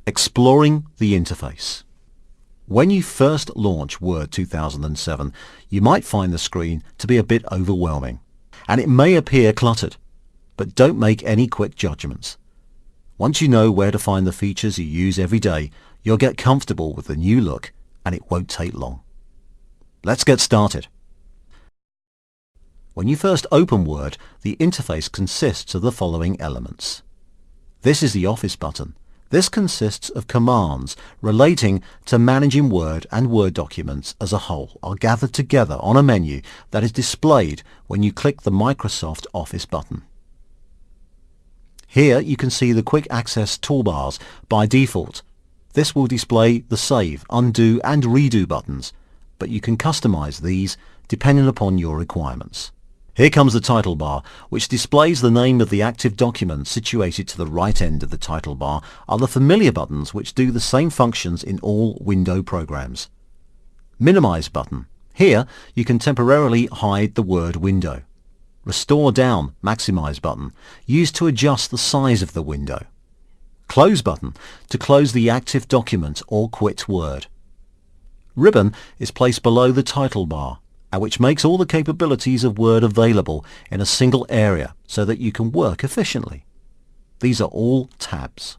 Exploring the interface. When you first launch Word 2007, you might find the screen to be a bit overwhelming, and it may appear cluttered, but don't make any quick judgments. Once you know where to find the features you use every day, you'll get comfortable with the new look, and it won't take long. Let's get started. When you first open Word, the interface consists of the following elements. This is the Office button. This consists of commands relating to managing Word and Word documents as a whole are gathered together on a menu that is displayed when you click the Microsoft Office button. Here you can see the quick access toolbars by default. This will display the Save, Undo and Redo buttons, but you can customize these depending upon your requirements. Here comes the title bar, which displays the name of the active document. Situated to the right end of the title bar are the familiar buttons which do the same functions in all window programs. Minimize button. Here you can temporarily hide the Word window. Restore down, maximize button, used to adjust the size of the window. Close button, to close the active document or quit Word. Ribbon is placed below the title bar, which makes all the capabilities of Word available in a single area so that you can work efficiently. These are all tabs.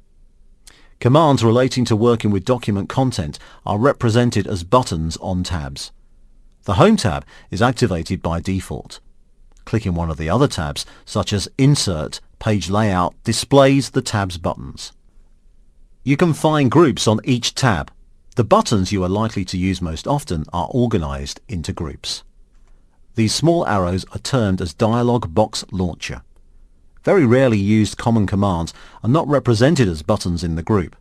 Commands relating to working with document content are represented as buttons on tabs. The Home tab is activated by default. Clicking one of the other tabs, such as Insert, Page Layout, displays the tab's buttons. You can find groups on each tab. The buttons you are likely to use most often are organized into groups. These small arrows are termed as Dialog Box Launcher. Very rarely used common commands are not represented as buttons in the group.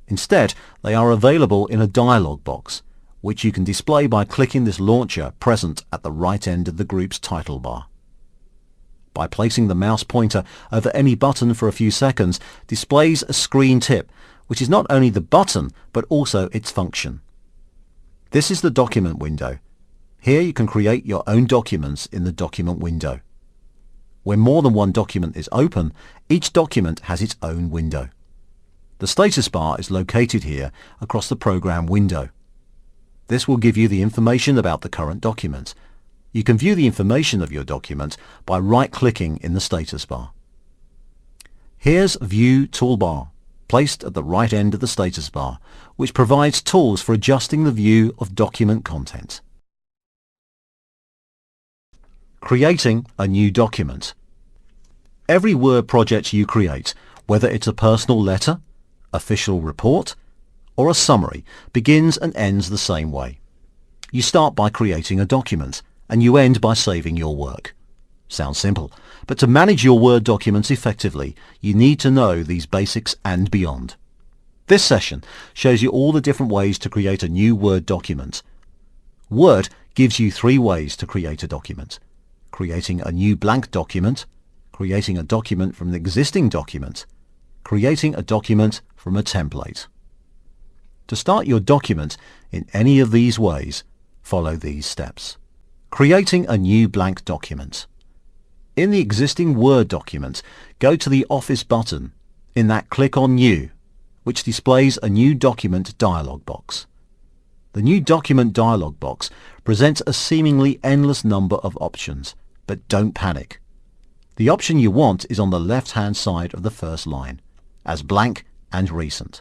Instead, they are available in a dialog box, which you can display by clicking this launcher present at the right end of the group's title bar. By placing the mouse pointer over any button for a few seconds displays a screen tip, which is not only the button but also its function. This is the document window. Here you can create your own documents in the document window. When more than one document is open, each document has its own window. The status bar is located here across the program window. This will give you the information about the current document. You can view the information of your document by right-clicking in the status bar. Here's View Toolbar, placed at the right end of the status bar, which provides tools for adjusting the view of document content. Creating a new document. Every Word project you create, whether it's a personal letter, official report, or a summary, begins and ends the same way. You start by creating a document, and you end by saving your work. Sounds simple, but to manage your Word documents effectively, you need to know these basics and beyond. This session shows you all the different ways to create a new Word document. Word gives you 3 ways to create a document: creating a new blank document, creating a document from an existing document, creating a document from a template. To start your document in any of these ways, follow these steps. Creating a new blank document. In the existing Word document, go to the Office button. In that, click on New, which displays a new document dialog box. The new document dialog box presents a seemingly endless number of options, but don't panic. The option you want is on the left-hand side of the first line, as blank and recent.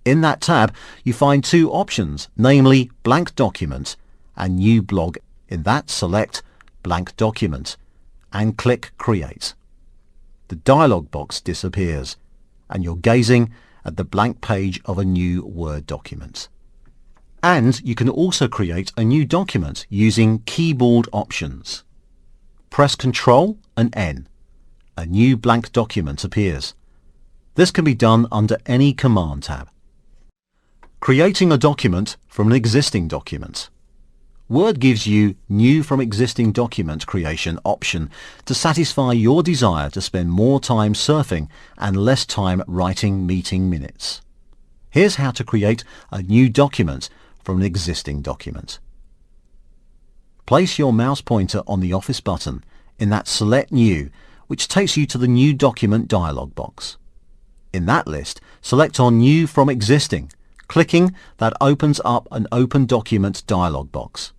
In that tab, you find 2 options, namely Blank Document and New Blog. In that, select Blank Document and click Create. The dialog box disappears, and you're gazing at the blank page of a new Word document. And you can also create a new document using keyboard options. Press Ctrl and N. A new blank document appears. This can be done under any command tab. Creating a document from an existing document. Word gives you New from Existing Document Creation option to satisfy your desire to spend more time surfing and less time writing meeting minutes. Here's how to create a new document from an existing document. Place your mouse pointer on the Office button in that Select New, which takes you to the New Document dialog box. In that list, select on New from Existing. Clicking that opens up an Open Document dialog box.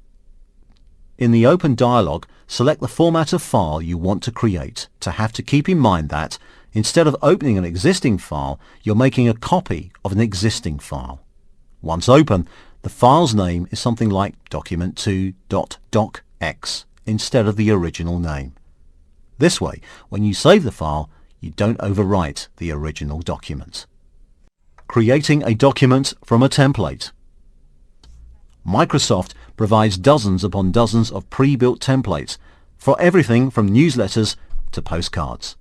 In the Open dialog, select the format of file you want to create. To have to keep in mind that, instead of opening an existing file, you're making a copy of an existing file. Once open, the file's name is something like document2.docx instead of the original name. This way, when you save the file, you don't overwrite the original document. Creating a document from a template. Microsoft provides dozens upon dozens of pre-built templates for everything from newsletters to postcards.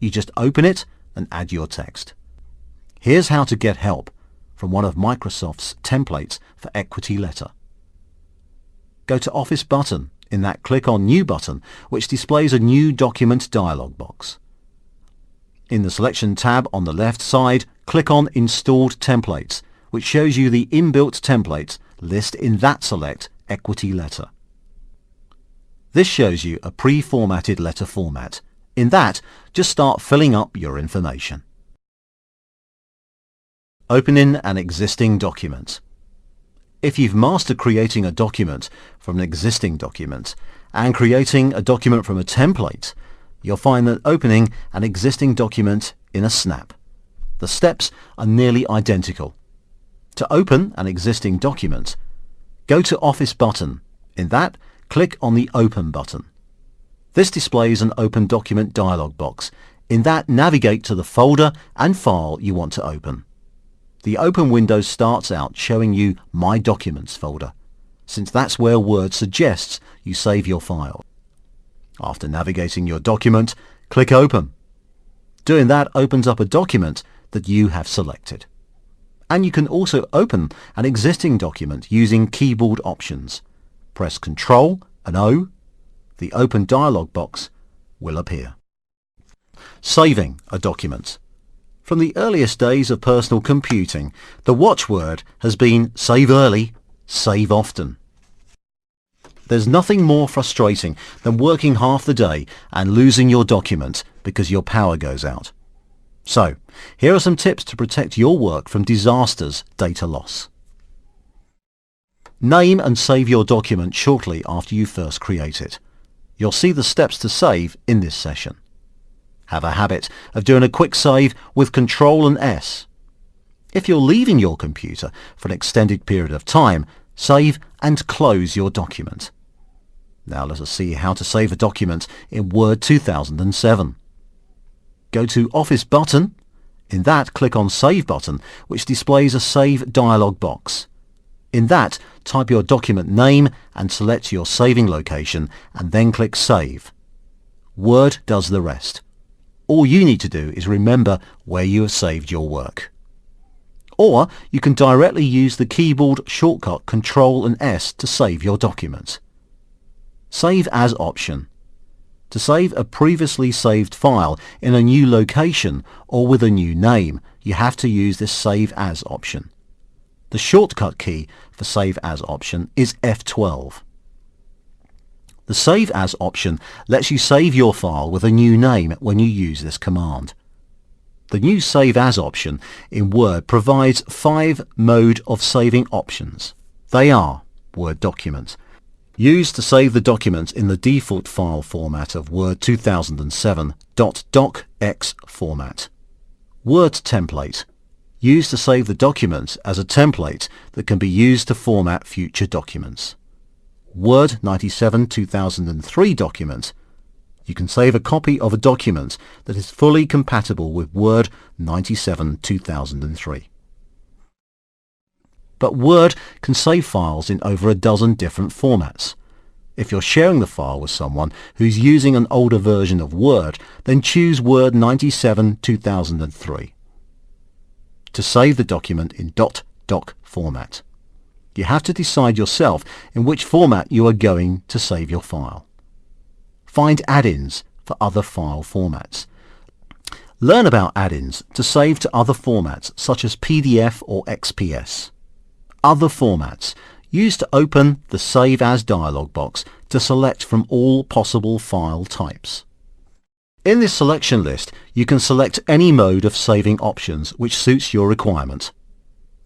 You just open it and add your text. Here's how to get help from one of Microsoft's templates for Equity Letter. Go to Office button. In that, click on New button, which displays a new document dialog box. In the Selection tab on the left side, click on Installed Templates, which shows you the inbuilt templates list in that select Equity Letter. This shows you a pre-formatted letter format. In that, just start filling up your information. Opening an existing document. If you've mastered creating a document from an existing document and creating a document from a template, you'll find that opening an existing document in a snap. The steps are nearly identical. To open an existing document, go to Office button. In that, click on the Open button. This displays an Open Document dialog box. In that, navigate to the folder and file you want to open. The Open window starts out showing you My Documents folder, since that's where Word suggests you save your file. After navigating your document, click Open. Doing that opens up a document that you have selected. And you can also open an existing document using keyboard options. Press Ctrl and O. The Open dialog box will appear. Saving a document. From the earliest days of personal computing, the watchword has been save early, save often. There's nothing more frustrating than working half the day and losing your document because your power goes out. So, here are some tips to protect your work from disastrous data loss. Name and save your document shortly after you first create it. You'll see the steps to save in this session. Have a habit of doing a quick save with Ctrl and S. If you're leaving your computer for an extended period of time, save and close your document. Now let us see how to save a document in Word 2007. Go to Office button. In that, click on Save button, which displays a Save dialog box. In that, type your document name and select your saving location, and then click Save. Word does the rest. All you need to do is remember where you have saved your work. Or you can directly use the keyboard shortcut Ctrl and S to save your document. Save As option. To save a previously saved file in a new location or with a new name, you have to use this Save As option. The shortcut key for Save As option is F12. The Save As option lets you save your file with a new name when you use this command. The new Save As option in Word provides 5 mode of saving options. They are Word document. Use to save the document in the default file format of Word 2007 .docx format. Word template. Use to save the document as a template that can be used to format future documents. Word 97 2003 document. You can save a copy of a document that is fully compatible with Word 97 2003. But Word can save files in over a dozen different formats. If you're sharing the file with someone who's using an older version of Word, then choose Word 97 2003. To save the document in .doc format. You have to decide yourself in which format you are going to save your file. Find add-ins for other file formats. Learn about add-ins to save to other formats such as PDF or XPS. Other formats. Use to open the Save As dialog box to select from all possible file types. In this selection list, you can select any mode of saving options which suits your requirement.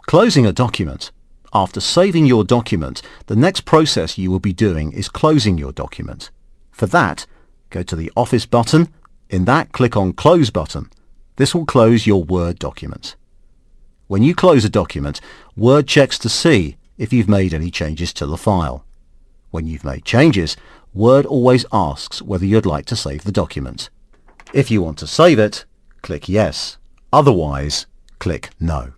Closing a document. After saving your document, the next process you will be doing is closing your document. For that, go to the Office button. In that, click on Close button. This will close your Word document. When you close a document, Word checks to see if you've made any changes to the file. When you've made changes, Word always asks whether you'd like to save the document. If you want to save it, click Yes. Otherwise, click No.